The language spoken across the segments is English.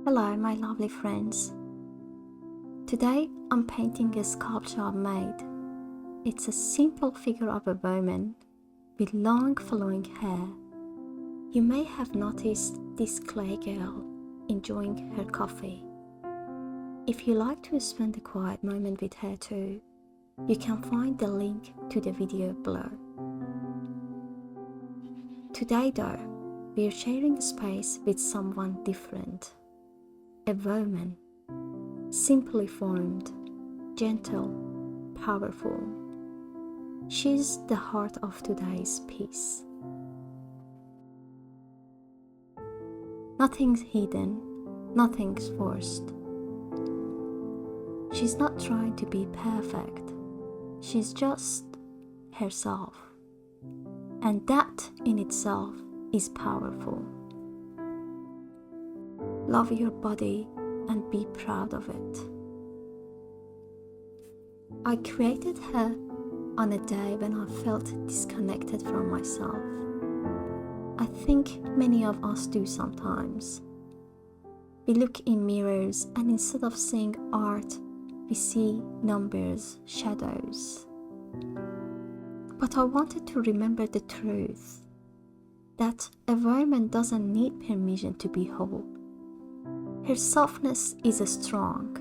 Hello, my lovely friends. Today I'm painting a sculpture I've made. It's a simple figure of a woman with long flowing hair. You may have noticed this clay girl enjoying her coffee. If you like to spend a quiet moment with her too, you can find the link to the video below. Today though, we're sharing space with someone different. A woman, simply formed, gentle, powerful. She's the heart of today's piece. Nothing's hidden, nothing's forced. She's not trying to be perfect. She's just herself. And that in itself is powerful. Love your body and be proud of it. I created her on a day when I felt disconnected from myself. I think many of us do sometimes. We look in mirrors and instead of seeing art, we see numbers, shadows. But I wanted to remember the truth, that a woman doesn't need permission to be whole. Her softness is strong.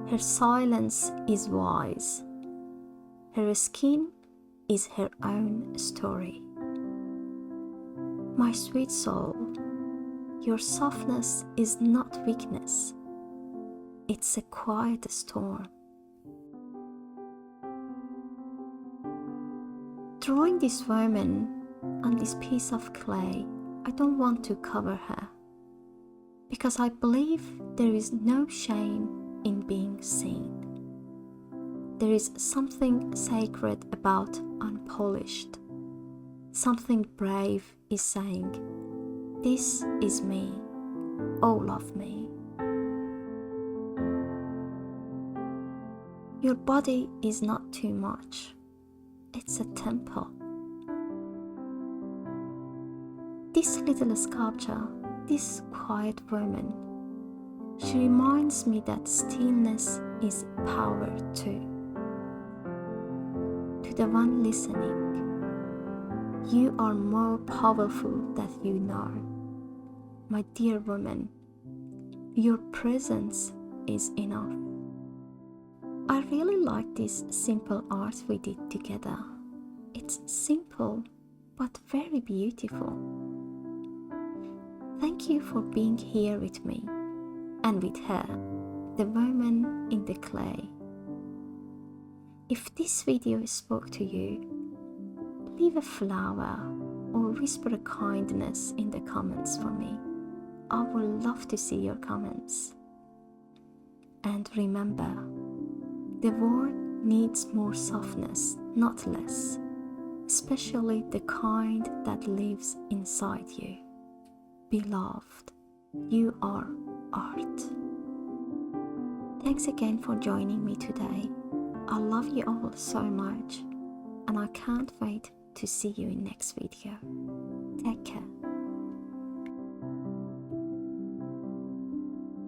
Her silence is wise. Her skin is her own story. My sweet soul, your softness is not weakness. It's a quiet storm. Drawing this woman on this piece of clay, I don't want to cover her, because I believe there is no shame in being seen. There is something sacred about unpolished. Something brave is saying, "This is me, all of me." Your body is not too much. It's a temple. This little sculpture, this quiet woman, she reminds me that stillness is power too. To the one listening, you are more powerful than you know. My dear woman, your presence is enough. I really like this simple art we did together. It's simple, but very beautiful. Thank you for being here with me and with her, the woman in the clay. If this video spoke to you, leave a flower or whisper a kindness in the comments for me. I would love to see your comments. And remember, the world needs more softness, not less, especially the kind that lives inside you. Beloved, you are art. Thanks again for joining me today. I love you all so much, and I can't wait to see you in next video. Take care.